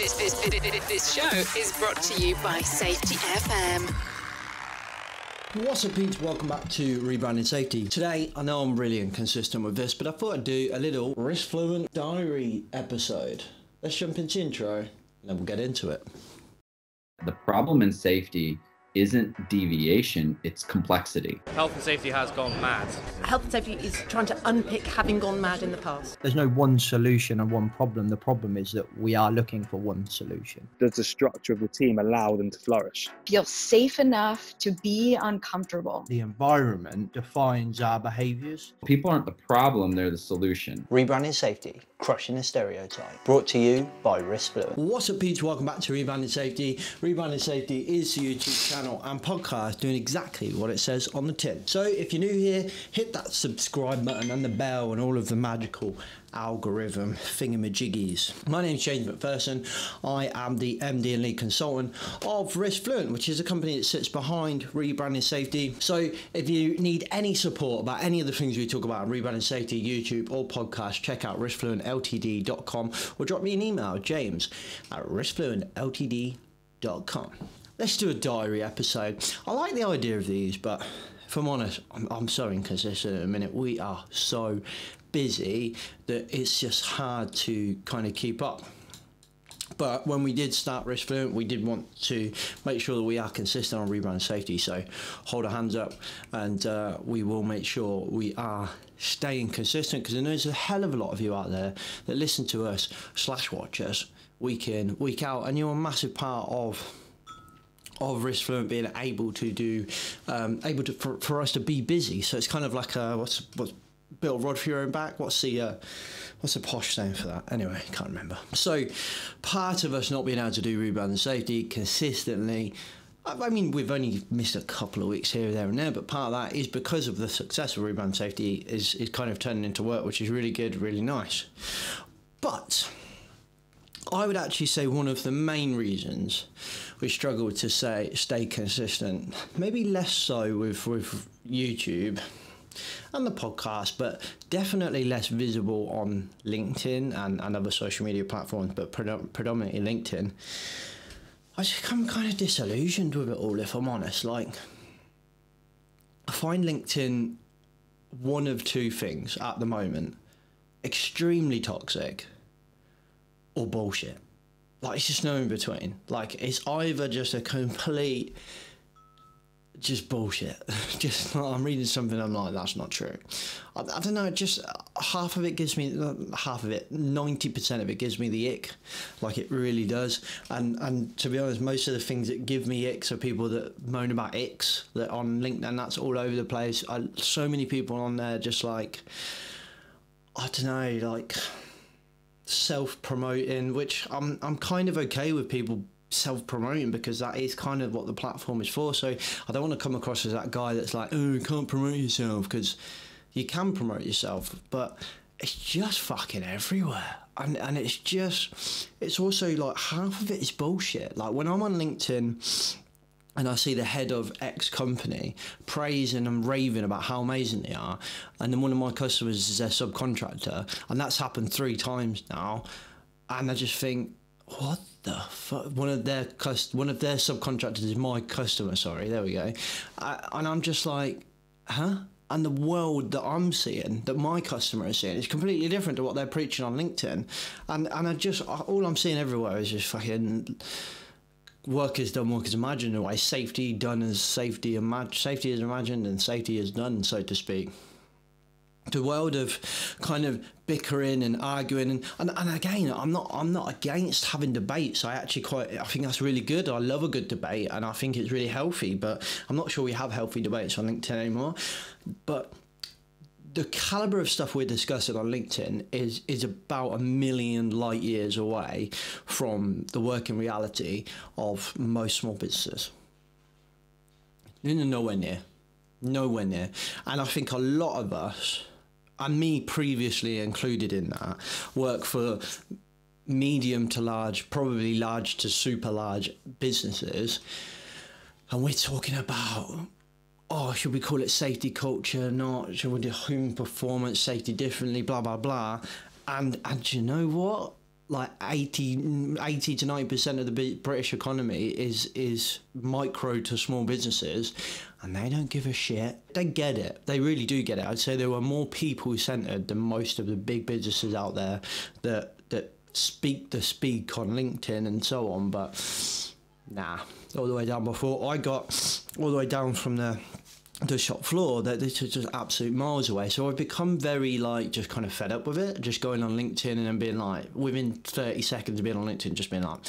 This show is brought to you by Safety FM. What's up, Pete? Welcome back to Rebranding Safety. Today, I know I'm really inconsistent with this, but I thought I'd do a little Risk Fluent diary episode. Let's jump into the intro, and then we'll get into it. The problem in safety isn't deviation, it's complexity. Health and safety has gone mad. Health and safety is trying to unpick having gone mad in the past. There's no one solution and one problem. The problem is that we are looking for one solution. Does the structure of the team allow them to flourish? Feel safe enough to be uncomfortable. The environment defines our behaviours. People aren't the problem, they're the solution. Rebranding Safety, crushing the stereotype. Brought to you by Risk Fluent. What's up, Pete? Welcome back to Rebranding Safety. Rebranding Safety is the YouTube channel and podcast doing exactly what it says on the tin. So if you're new here, hit that subscribe button and the bell and all of the magical algorithm thingamajiggies. My name's James McPherson. I am the MD and lead consultant of Risk Fluent, which is a company that sits behind Rebranding Safety. So if you need any support about any of the things we talk about on Rebranding Safety, YouTube or podcast, check out riskfluentltd.com or drop me an email, james@riskfluentltd.com. Let's do a diary episode. I like the idea of these, but if I'm honest, I'm so inconsistent at the minute. We are so busy that it's just hard to kind of keep up. But when we did start Risk Fluent, we did want to make sure that we are consistent on rebrand safety. So hold our hands up, and we will make sure we are staying consistent, because I know there's a hell of a lot of you out there that listen to us / watch us week in, week out, and you're a massive part of Risk Fluent being able to do, for us to be busy. So it's kind of like what's built a rod for your own back. What's the posh name for that? Anyway, can't remember. So part of us not being able to do rebranding safety consistently, I mean, we've only missed a couple of weeks here, there and there, but part of that is because of the success of rebranding safety is kind of turning into work, which is really good, really nice. But I would actually say one of the main reasons we struggle to stay consistent, maybe less so with YouTube and the podcast, but definitely less visible on LinkedIn and other social media platforms, but predominantly LinkedIn. I just become kind of disillusioned with it all, if I'm honest. Like, I find LinkedIn one of two things at the moment: extremely toxic or bullshit. Like, it's just no in between. Like, it's either just a complete just bullshit. Just, I'm reading something, I'm like, that's not true. I don't know, just half of it gives me, 90% of it gives me the ick. Like, it really does. And to be honest, most of the things that give me icks are people that moan about icks, that on LinkedIn, that's all over the place. So many people on there just like, I don't know, like self-promoting, which I'm kind of okay with people self-promoting, because that is kind of what the platform is for. So I don't want to come across as that guy that's like, oh, you can't promote yourself, because you can promote yourself, but it's just fucking everywhere. And it's also like half of it is bullshit. Like, when I'm on LinkedIn and I see the head of X company praising and raving about how amazing they are, and then one of my customers is their subcontractor, and that's happened 3 times now, and I just think, what the fuck? One of their subcontractors is my customer, sorry, there we go. And I'm just like, huh? And the world that I'm seeing, that my customer is seeing, is completely different to what they're preaching on LinkedIn. And all I'm seeing everywhere is just fucking work is done, work is imagined, away. Safety done as safety is imagined, and safety is done, so to speak. The world of kind of bickering and arguing, and again, I'm not against having debates. I think that's really good. I love a good debate, and I think it's really healthy, but I'm not sure we have healthy debates on LinkedIn anymore. But the caliber of stuff we're discussing on LinkedIn is about a million light years away from the working reality of most small businesses. Nowhere near. And I think a lot of us, and me previously included in that, work for medium to large, probably large to super large businesses, and we're talking about, oh, should we call it safety culture, not, should we do human performance safety differently, blah blah blah. And you know what, like 80 to 90% of the British economy is micro to small businesses, and they don't give a shit. They get it. They really do get it. I'd say there were more people centered than most of the big businesses out there that speak the speak on LinkedIn and so on, but nah, all the way down before I got all the way down from the shop floor, that this is just absolute miles away. So I've become very like just kind of fed up with it, just going on LinkedIn and then being like, within 30 seconds of being on LinkedIn, just being like,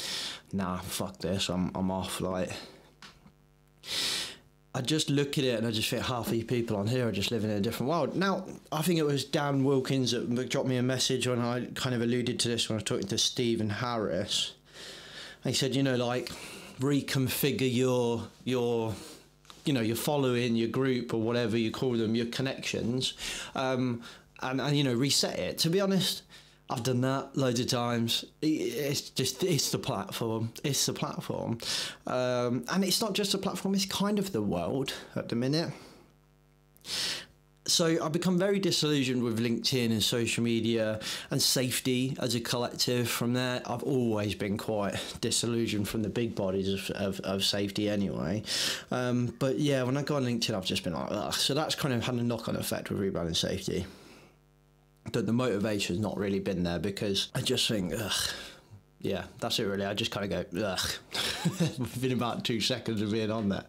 nah, fuck this, I'm off. Like, I just look at it and I just think half these people on here are just living in a different world. Now, I think it was Dan Wilkins that dropped me a message when I kind of alluded to this when I was talking to Stephen Harris. He said, you know, like, reconfigure your you know, your following, your group, or whatever you call them, your connections, and you know, reset it. To be honest, I've done that loads of times. It's the platform. It's the platform, and it's not just a platform. It's kind of the world at the minute. So I've become very disillusioned with LinkedIn and social media and safety as a collective. From there, I've always been quite disillusioned from the big bodies of safety anyway. But yeah, when I go on LinkedIn, I've just been like, ugh. So that's kind of had a knock-on effect with Rebranding Safety. That the motivation's not really been there, because I just think, ugh. Yeah, that's it really. I just kind of go, ugh, within about 2 seconds of being on there.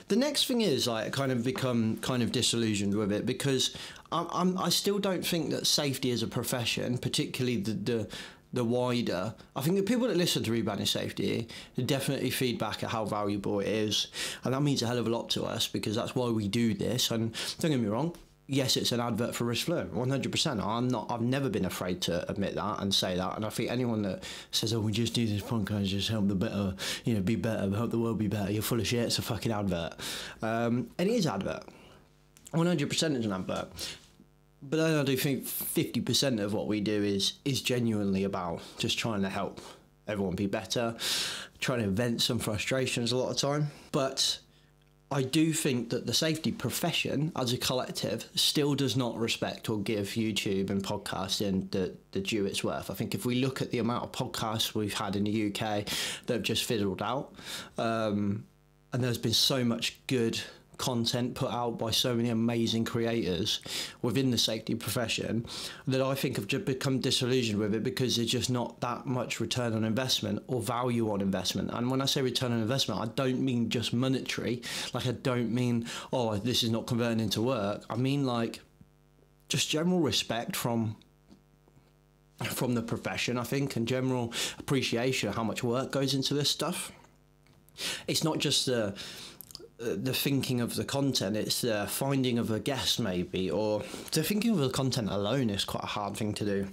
The next thing is, like, I kind of become kind of disillusioned with it, because I still don't think that safety as a profession, particularly the wider, I think the people that listen to Rebranding Safety definitely feedback at how valuable it is, and that means a hell of a lot to us, because that's why we do this. And don't get me wrong, yes, it's an advert for risk flow, 100%. I've never been afraid to admit that and say that. And I think anyone that says, oh, we just do this podcast, just help the better, you know, be better, help the world be better, you're full of shit, it's a fucking advert. And it is advert. 100% is an advert. But then I do think 50% of what we do is genuinely about just trying to help everyone be better, trying to vent some frustrations a lot of time. But I do think that the safety profession as a collective still does not respect or give YouTube and podcasting the due it's worth. I think if we look at the amount of podcasts we've had in the UK that have just fizzled out, and there's been so much good content put out by so many amazing creators within the safety profession, that I think have just become disillusioned with it, because there's just not that much return on investment or value on investment. And when I say return on investment, I don't mean just monetary. Like, I don't mean, oh, this is not converting into work. I mean, like, just general respect from the profession, I think, and general appreciation of how much work goes into this stuff. It's not just the thinking of the content, it's the finding of a guest maybe, or the thinking of the content alone is quite a hard thing to do.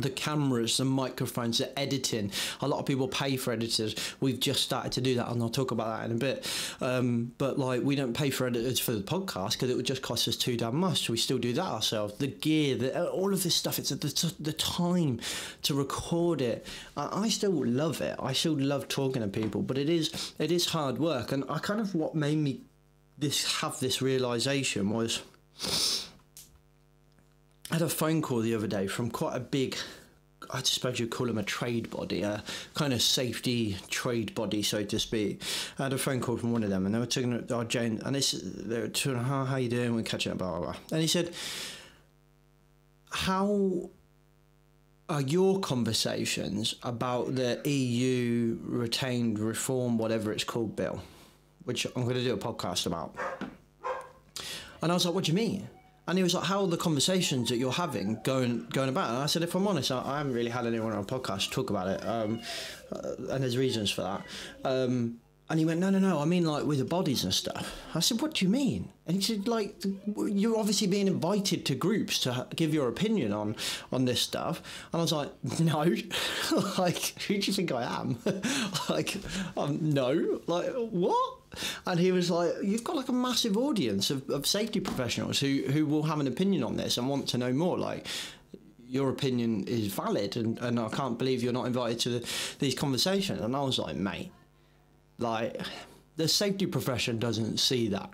The cameras, the microphones, the editing. A lot of people pay for editors. We've just started to do that, and I'll talk about that in a bit. But like, we don't pay for editors for the podcast because it would just cost us too damn much. So we still do that ourselves. The gear, all of this stuff. It's the time to record it. I still love it. I still love talking to people, but it is hard work. And I kind of, what made me have this realization was, I had a phone call the other day from quite a big, I suppose you'd call them a trade body, a kind of safety trade body, so to speak. I had a phone call from one of them, and they were talking to Jane, and they were talking, how you doing? We're catching up, blah, blah, blah. And he said, how are your conversations about the EU retained reform, whatever it's called, bill, which I'm going to do a podcast about? And I was like, what do you mean? And he was like, how are the conversations that you're having going about? And I said, if I'm honest, I haven't really had anyone on a podcast talk about it. And there's reasons for that. And he went, no, I mean, like, with the bodies and stuff. I said, what do you mean? And he said, like, you're obviously being invited to groups to give your opinion on this stuff. And I was like, no. Like, who do you think I am? Like, no. Like, what? And he was like, you've got like a massive audience of safety professionals who will have an opinion on this and want to know more. Like, your opinion is valid, and I can't believe you're not invited to these conversations. And I was like, mate, like, the safety profession doesn't see that.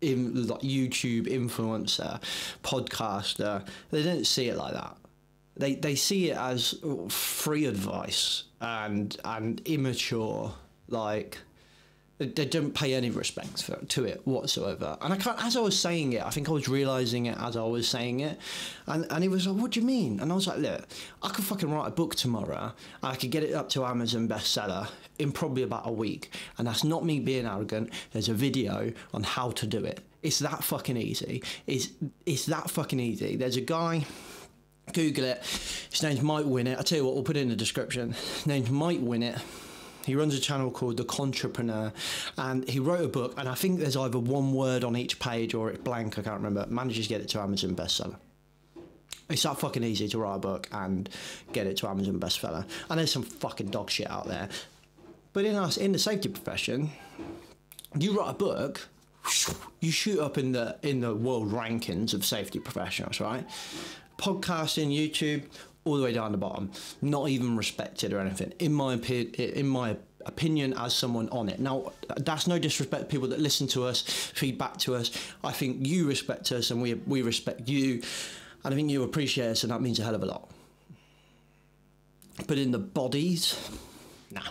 In like YouTube influencer, podcaster, they don't see it like that. they see it as free advice and immature, like they don't pay any respect to it whatsoever. And I can't, as I was saying it, I think I was realising it as I was saying it, and he was like, what do you mean? And I was like, look, I could fucking write a book tomorrow and I could get it up to Amazon bestseller in probably about a week, and that's not me being arrogant. There's a video on how to do it. It's that fucking easy. It's that fucking easy. There's a guy, Google it, his name's Mike Winnett. I'll tell you what, we'll put it in the description. His name's Mike Winnett. He runs a channel called The Contrepreneur, and he wrote a book, and I think there's either one word on each page or it's blank, I can't remember. Manages to get it to Amazon bestseller. It's that fucking easy to write a book and get it to Amazon bestseller. And there's some fucking dog shit out there. But in the safety profession, you write a book, you shoot up in the world rankings of safety professionals, right? Podcasting, YouTube, all the way down the bottom, not even respected or anything, in my opinion, as someone on it. Now, that's no disrespect to people that listen to us, feedback to us. I think you respect us and we respect you, and I think you appreciate us, and that means a hell of a lot. But in the bodies, nah.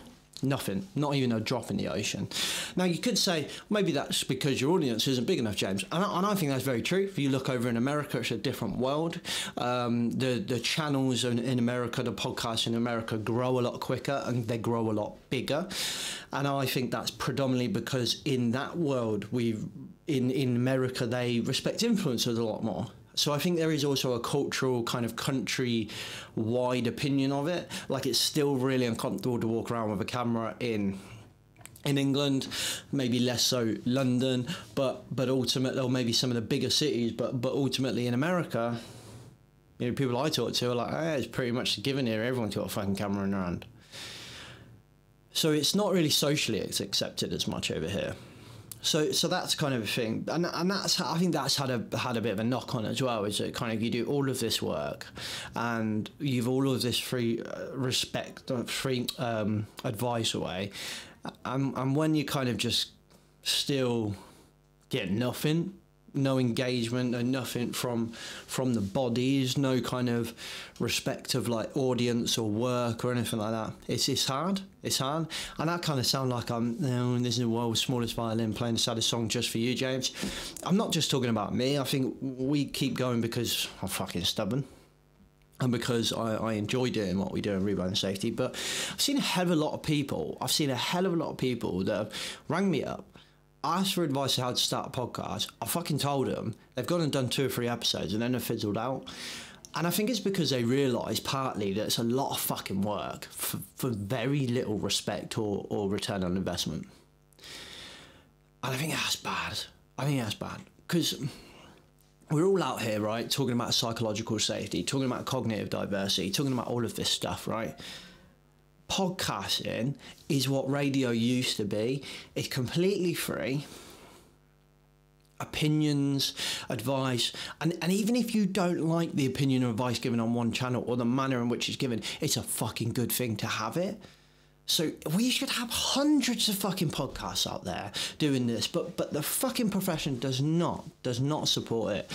Nothing, not even a drop in the ocean. Now, you could say, maybe that's because your audience isn't big enough, James. And I think that's very true. If you look over in America, it's a different world. The channels in America, the podcasts in America grow a lot quicker and they grow a lot bigger. And I think that's predominantly because in that world, in America, they respect influencers a lot more. So I think there is also a cultural kind of country-wide opinion of it. Like, it's still really uncomfortable to walk around with a camera in England, maybe less so London, but ultimately, or maybe some of the bigger cities, but ultimately in America, you know, people I talk to are like, it's pretty much a given here. Everyone's got a fucking camera in their hand. So it's not really socially accepted as much over here. So that's kind of a thing, and that's, I think that's had a bit of a knock on as well. Is that kind of you do all of this work, and you've all of this free advice away, and when you kind of just still get nothing, no engagement, no nothing from the bodies, no kind of respect of like audience or work or anything like that. It's hard, and that kind of sound like this is the world's smallest violin playing the saddest song just for you, James. I'm not just talking about me. I think we keep going because I'm fucking stubborn, and because I enjoy doing what we do in Rebranding Safety. But I've seen a hell of a lot of people that have rang me up, asked for advice on how to start a podcast. I fucking told them. They've gone and done 2 or 3 episodes and then they've fizzled out. And I think it's because they realise partly that it's a lot of fucking work for very little respect or return on investment. And I think that's bad. Because we're all out here, right, talking about psychological safety, talking about cognitive diversity, talking about all of this stuff, right? Podcasting is what radio used to be. It's completely free. Opinions, advice, and even if you don't like the opinion or advice given on one channel or the manner in which it's given, it's a fucking good thing to have it. So we should have hundreds of fucking podcasts out there doing this, but the fucking profession does not support it.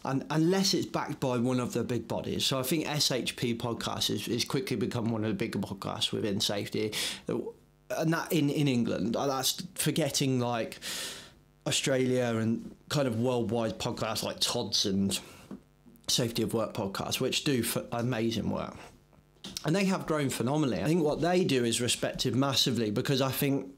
And unless it's backed by one of the big bodies. So I think SHP podcast is quickly become one of the bigger podcasts within safety. And that in England, that's forgetting like Australia and kind of worldwide podcasts like Todd's and Safety of Work podcasts, which do amazing work. And they have grown phenomenally. I think what they do is respected massively, because I think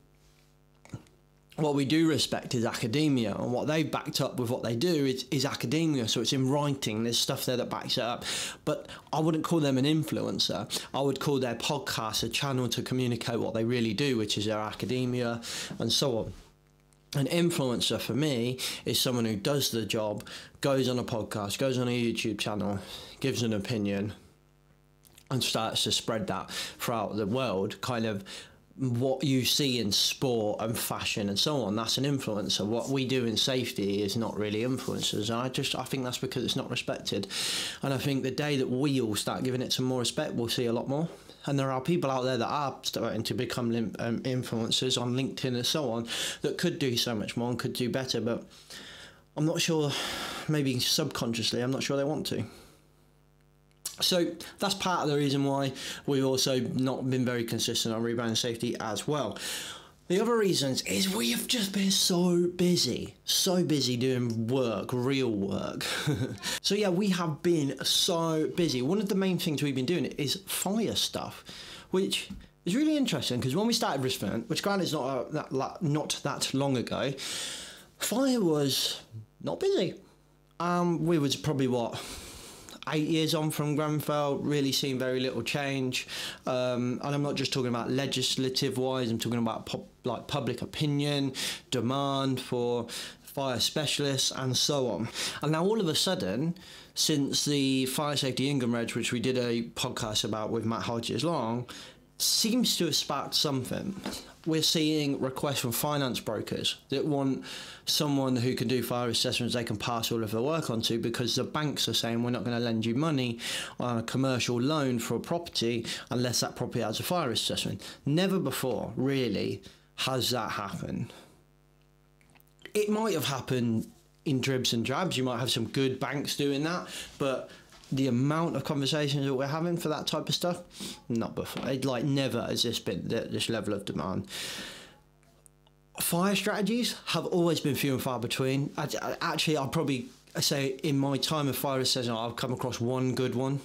what we do respect is academia, and what they've backed up with what they do is academia. So it's in writing, there's stuff there that backs it up. But I wouldn't call them an influencer. I would call their podcast a channel to communicate what they really do, which is their academia and so on. An influencer for me is someone who does the job, goes on a podcast, goes on a YouTube channel, gives an opinion, and starts to spread that throughout the world, kind of what you see in sport and fashion and so on. That's an influencer. What we do in safety is not really influencers. And I think that's because it's not respected. And I think the day that we all start giving it some more respect, we'll see a lot more. And there are people out there that are starting to become influencers on LinkedIn and so on that could do so much more and could do better. But I'm not sure, maybe subconsciously, I'm not sure they want to. So that's part of the reason why we've also not been very consistent on rebranding safety as well. The other reasons is we have just been so busy doing work, real work. So yeah, we have been so busy. One of the main things we've been doing is fire stuff, which is really interesting because when we started Rebranding, which granted is not that long ago, fire was not busy. We was probably 8 years on from Grenfell, really seen very little change. And I'm not just talking about legislative wise, I'm talking about public opinion, demand for fire specialists and so on. And now all of a sudden, since the Fire Safety Income Reg, which we did a podcast about with Matt Hodges Long, seems to have sparked something. We're seeing requests from finance brokers that want someone who can do fire assessments they can pass all of their work onto, because the banks are saying we're not going to lend you money on a commercial loan for a property unless that property has a fire assessment. Never before, really, has that happened. It might have happened in dribs and drabs. You might have some good banks doing that, but the amount of conversations that we're having for that type of stuff, not before. Never has this been this level of demand. Fire strategies have always been few and far between. Actually, I'll probably say in my time of fire assessment, I've come across one good one.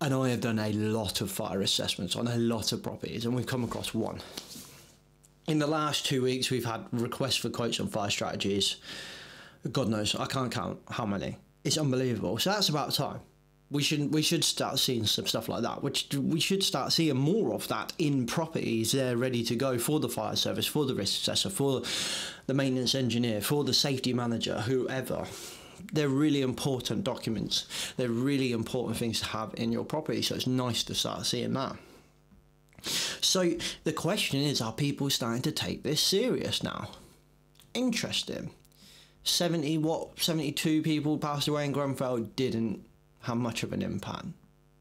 And I have done a lot of fire assessments on a lot of properties, and we've come across one. In the last 2 weeks, we've had requests for quotes on fire strategies. God knows, I can't count how many. It's unbelievable. So that's about time. We should start seeing some stuff like that, which we should start seeing more of that in properties. They're ready to go for the fire service, for the risk assessor, for the maintenance engineer, for the safety manager, whoever. They're really important documents. They're really important things to have in your property. So it's nice to start seeing that. So the question is, are people starting to take this serious now? Interesting. 72 people passed away in Grenfell didn't have much of an impact.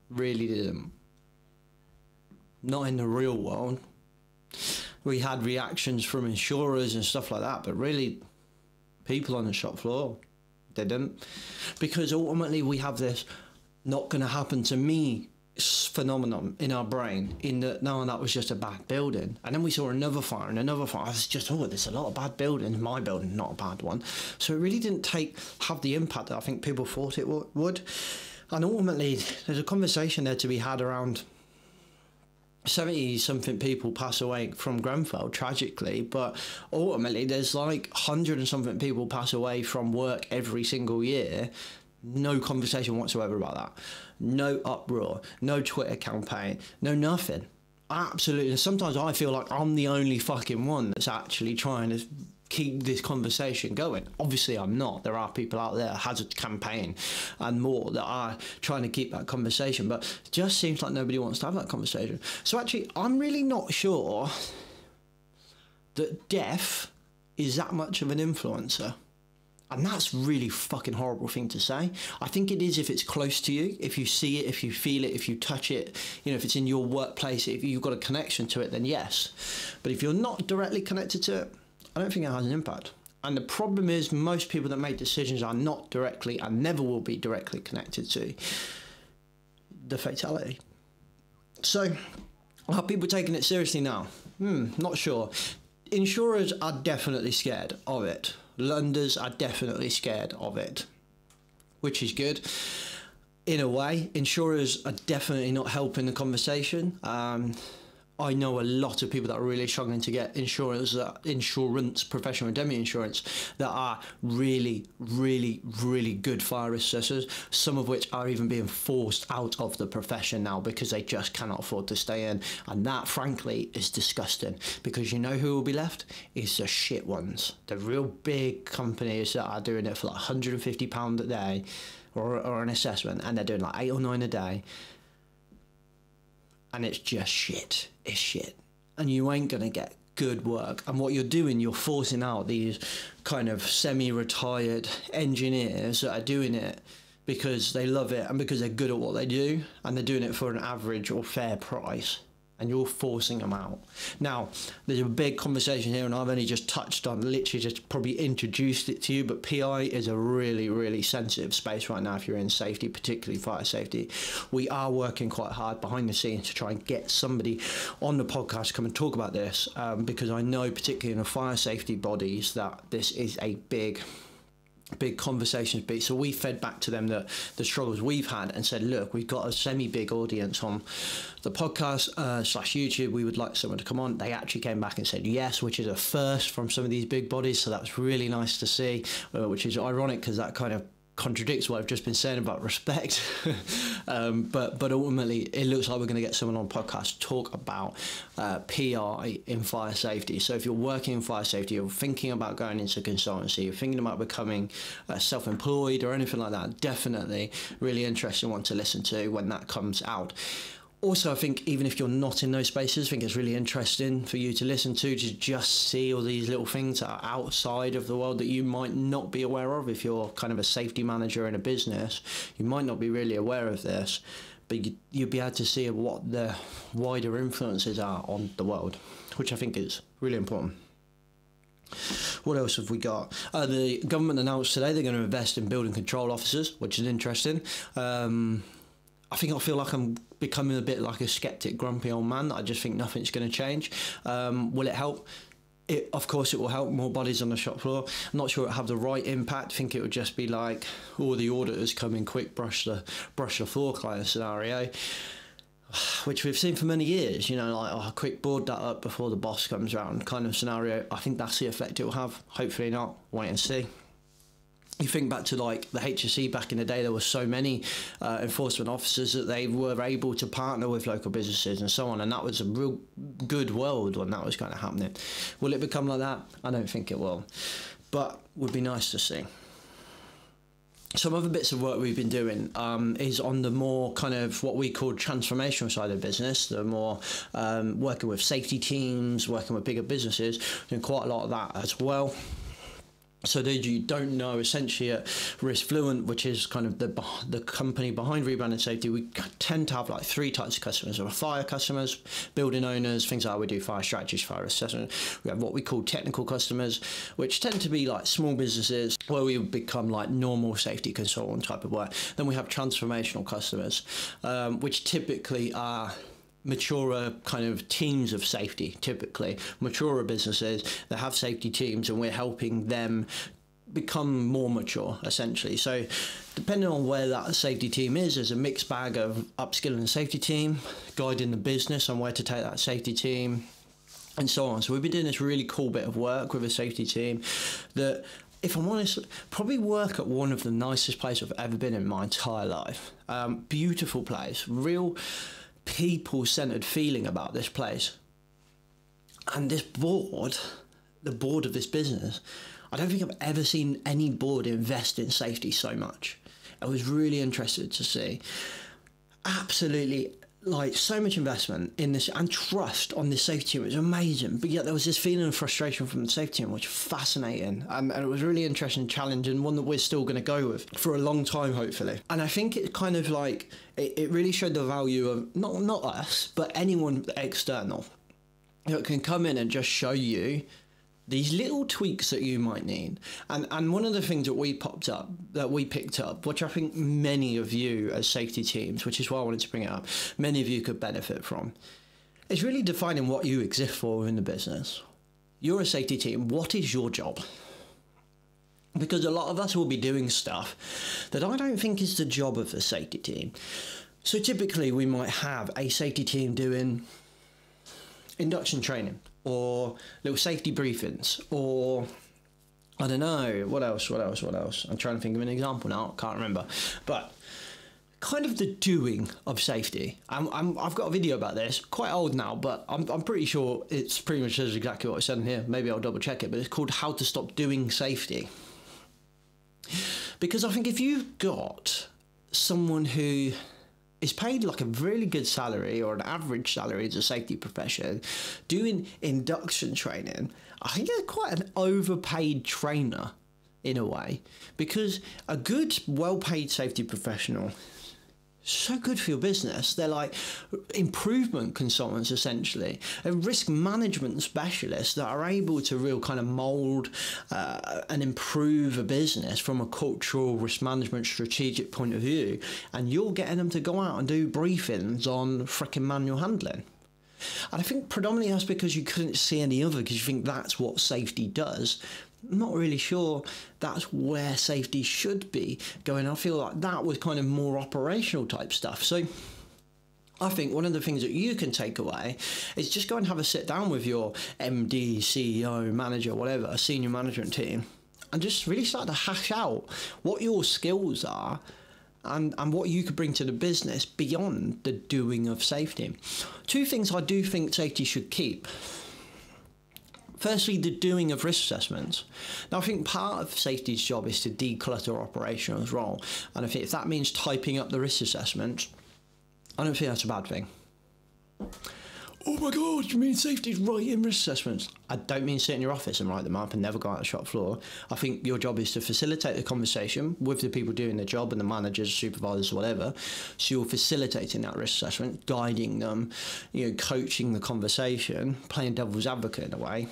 Really didn't. Not in the real world. We had reactions from insurers and stuff like that, but really, people on the shop floor didn't. Because ultimately we have this not going to happen to me phenomenon in our brain, in that, no, that was just a bad building. And then we saw another fire and another fire. It's just, there's a lot of bad buildings. My building, not a bad one. So it really didn't have the impact that I think people thought it would. And ultimately, there's a conversation there to be had around 70-something people pass away from Grenfell, tragically, but ultimately there's 100 and something people pass away from work every single year. No conversation whatsoever about that. No uproar, no Twitter campaign, no nothing. Absolutely. Sometimes I feel like I'm the only fucking one that's actually trying to keep this conversation going. Obviously I'm not. There are people out there, Hazard Campaign and more, that are trying to keep that conversation, but it just seems like nobody wants to have that conversation. So actually, I'm really not sure that death is that much of an influencer. And that's really fucking horrible thing to say. I think it is if it's close to you, if you see it, if you feel it, if you touch it, if it's in your workplace, if you've got a connection to it, then yes. But if you're not directly connected to it, I don't think it has an impact. And the problem is most people that make decisions are not directly and never will be directly connected to the fatality. So are people taking it seriously now? Not sure. Insurers are definitely scared of it. Lenders are definitely scared of it, which is good. In a way, insurers are definitely not helping the conversation. I know a lot of people that are really struggling to get insurance, professional indemnity insurance, that are really, really, really good fire assessors, some of which are even being forced out of the profession now because they just cannot afford to stay in. And that, frankly, is disgusting, because you know who will be left? It's the shit ones. The real big companies that are doing it for £150 a day or an assessment, and they're doing 8 or 9 a day. And it's just shit. It's shit. And you ain't going to get good work. And what you're doing, you're forcing out these kind of semi-retired engineers that are doing it because they love it and because they're good at what they do, and they're doing it for an average or fair price. and you're forcing them out. Now, there's a big conversation here, and I've only just touched on, literally just probably introduced it to you, but PI is a really, really sensitive space right now if you're in safety, particularly fire safety. We are working quite hard behind the scenes to try and get somebody on the podcast to come and talk about this, because I know, particularly in the fire safety bodies, that this is a big conversations piece. So we fed back to them the struggles we've had and said, look, we've got a semi-big audience on the podcast slash YouTube. We would like someone to come on. They actually came back and said yes, which is a first from some of these big bodies. So that's really nice to see, which is ironic because that kind of contradicts what I've just been saying about respect. But ultimately it looks like we're going to get someone on podcast to talk about PI in fire safety. So if you're working in fire safety, you're thinking about going into consultancy, you're thinking about becoming self-employed or anything like that, definitely really interesting one to listen to when that comes out. Also, I think even if you're not in those spaces, I think it's really interesting for you to listen to just see all these little things that are outside of the world that you might not be aware of. If you're kind of a safety manager in a business, you might not be really aware of this, but you'll be able to see what the wider influences are on the world, which I think is really important. What else have we got? The government announced today they're going to invest in building control officers, which is interesting. I feel like I'm becoming a bit like a skeptic, grumpy old man. I just think nothing's going to change. Will it help? Of course it will help. More bodies on the shop floor. I'm not sure it'll have the right impact. I think it would just be like, all the auditors come in quick, brush the floor kind of scenario, which we've seen for many years, you know, like, oh, quick board that up before the boss comes around kind of scenario. I think that's the effect it will have. Hopefully not. Wait and see. You think back to like the HSE back in the day, there were so many enforcement officers that they were able to partner with local businesses and so on, and that was a real good world when that was kind of happening. Will it become like that? I don't think it will, but would be nice to see. Some other bits of work we've been doing is on the more kind of what we call transformational side of business, the more working with safety teams, working with bigger businesses, doing quite a lot of that as well. So those you don't know, essentially at Risk Fluent, which is kind of the company behind Rebranding Safety, we tend to have like three types of customers. There are fire customers, building owners, things like we do fire strategies, fire assessment. We have what we call technical customers, which tend to be like small businesses where we become like normal safety consultant type of work. Then we have transformational customers, which typically are maturer kind of teams of safety, typically maturer businesses that have safety teams, and we're helping them become more mature essentially. So depending on where that safety team is, there's a mixed bag of upskilling the safety team, guiding the business on where to take that safety team, and so on. So we've been doing this really cool bit of work with a safety team that, if I'm honest, probably work at one of the nicest places I've ever been in my entire life. Beautiful place, real people-centered feeling about this place. And this board, the board of this business, I don't think I've ever seen any board invest in safety so much. I was really interested to see. Absolutely, like, so much investment in this and trust on this safety team. It was amazing, but yet there was this feeling of frustration from the safety team, which was fascinating, and it was a really interesting challenge, and one that we're still going to go with for a long time, hopefully. And I think it kind of like it really showed the value of not us, but anyone external that can come in and just show you these little tweaks that you might need. And one of the things that we picked up, which I think many of you as safety teams, which is why I wanted to bring it up, many of you could benefit from, is really defining what you exist for in the business. You're a safety team. What is your job? Because a lot of us will be doing stuff that I don't think is the job of a safety team. So typically we might have a safety team doing induction training, or little safety briefings, or I don't know, what else? I'm trying to think of an example now, can't remember. But kind of the doing of safety. I've got a video about this, quite old now, but I'm pretty sure it's pretty much says exactly what I said in here. Maybe I'll double check it, but it's called How to Stop Doing Safety. Because I think if you've got someone who is paid like a really good salary or an average salary as a safety profession doing induction training, I think they're quite an overpaid trainer in a way, because a good well-paid safety professional so good for your business. They're like improvement consultants, essentially, and risk management specialists that are able to real kind of mould and improve a business from a cultural, risk management, strategic point of view. And you're getting them to go out and do briefings on frickin' manual handling. And I think predominantly that's because you couldn't see any other, because you think that's what safety does. I'm not really sure that's where safety should be going. I feel like that was kind of more operational type stuff. So I think one of the things that you can take away is just go and have a sit down with your MD, CEO, manager, whatever, senior management team, and just really start to hash out what your skills are and what you could bring to the business beyond the doing of safety. Two things I do think safety should keep. Firstly, the doing of risk assessments. Now, I think part of safety's job is to declutter operations role. And I think if that means typing up the risk assessment, I don't think that's a bad thing. Oh my God, you mean safety's writing risk assessments? I don't mean sit in your office and write them up and never go out on the shop floor. I think your job is to facilitate the conversation with the people doing their job and the managers, supervisors, whatever. So you're facilitating that risk assessment, guiding them, coaching the conversation, playing devil's advocate in a way.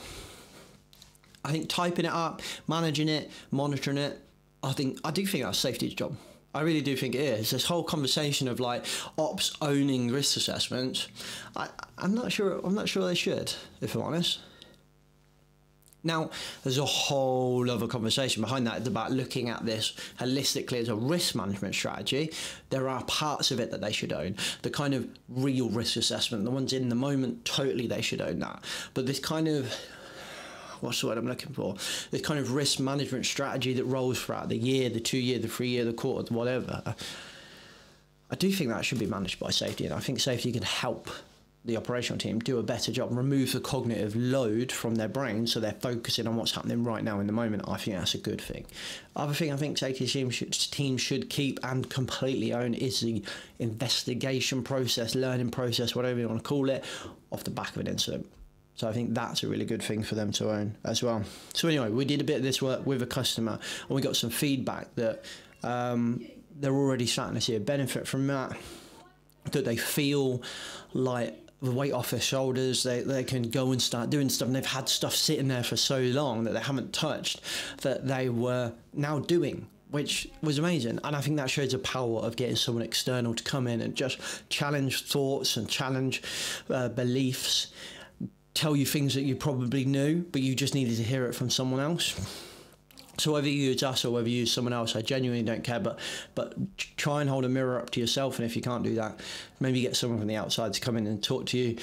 I think typing it up, managing it, monitoring it, I do think that's safety's job. I really do think it is. This whole conversation of like ops owning risk assessments, I'm not sure they should, if I'm honest. Now, there's a whole other conversation behind that. It's about looking at this holistically as a risk management strategy. There are parts of it that they should own. The kind of real risk assessment, the ones in the moment, totally they should own that. But this kind of, what's the word I'm looking for? This kind of risk management strategy that rolls throughout the year, the 2 year, the 3 year, the quarter, whatever. I do think that should be managed by safety, and I think safety can help the operational team do a better job, remove the cognitive load from their brain so they're focusing on what's happening right now in the moment. I think that's a good thing. Other thing I think safety team should keep and completely own is the investigation process, learning process, whatever you want to call it, off the back of an incident. So I think that's a really good thing for them to own as well. So anyway, we did a bit of this work with a customer and we got some feedback that they're already starting to see a benefit from that they feel like the weight off their shoulders, they can go and start doing stuff, and they've had stuff sitting there for so long that they haven't touched that they were now doing, which was amazing. And I think that shows the power of getting someone external to come in and just challenge thoughts and challenge beliefs, tell you things that you probably knew, but you just needed to hear it from someone else. So whether you use us or whether you use someone else, I genuinely don't care, but try and hold a mirror up to yourself, and if you can't do that, maybe get someone from the outside to come in and talk to you.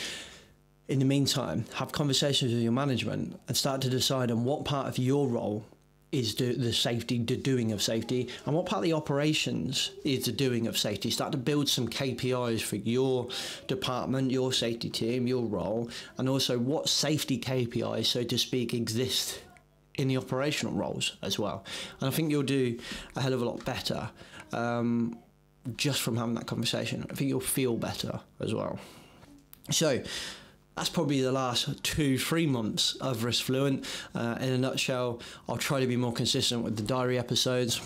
In the meantime, have conversations with your management and start to decide on what part of your role is the safety, the doing of safety, and what part of the operations is the doing of safety. Start to build some KPIs for your department, your safety team, your role, and also what safety KPIs, so to speak, exist in the operational roles as well. And I think you'll do a hell of a lot better just from having that conversation. I think you'll feel better as well. So that's probably the last 2-3 months of Risk Fluent. In a nutshell, I'll try to be more consistent with the diary episodes.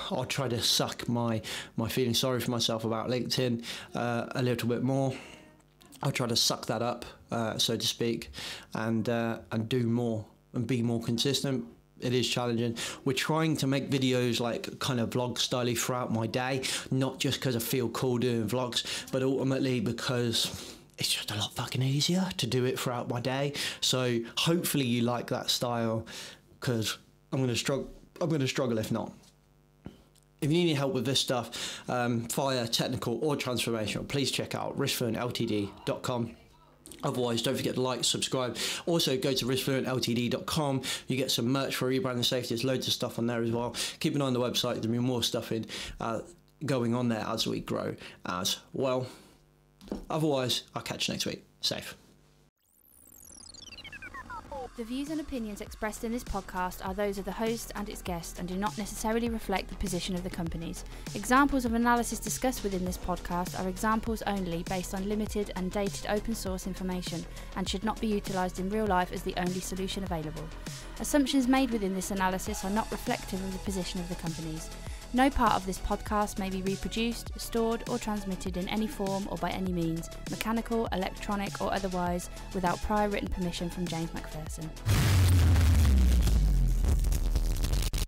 I'll try to suck my feeling sorry for myself about LinkedIn a little bit more. I'll try to suck that up, so to speak, and do more and be more consistent. It is challenging. We're trying to make videos like kind of vlog style throughout my day, not just because I feel cool doing vlogs, but ultimately because it's just a lot fucking easier to do it throughout my day. So hopefully you like that style, because I'm going to struggle if not. If you need any help with this stuff, fire, technical or transformational, please check out riskfluentltd.com. Otherwise, don't forget to like, subscribe. Also, go to riskfluentltd.com. You get some merch for rebranding safety. There's loads of stuff on there as well. Keep an eye on the website. There'll be more stuff going on there as we grow as well. Otherwise, I'll catch you next week. Safe. The views and opinions expressed in this podcast are those of the host and its guests and do not necessarily reflect the position of the companies. Examples of analysis discussed within this podcast are examples only based on limited and dated open source information and should not be utilised in real life as the only solution available. Assumptions made within this analysis are not reflective of the position of the companies. No part of this podcast may be reproduced, stored or transmitted in any form or by any means, mechanical, electronic or otherwise, without prior written permission from James Macpherson.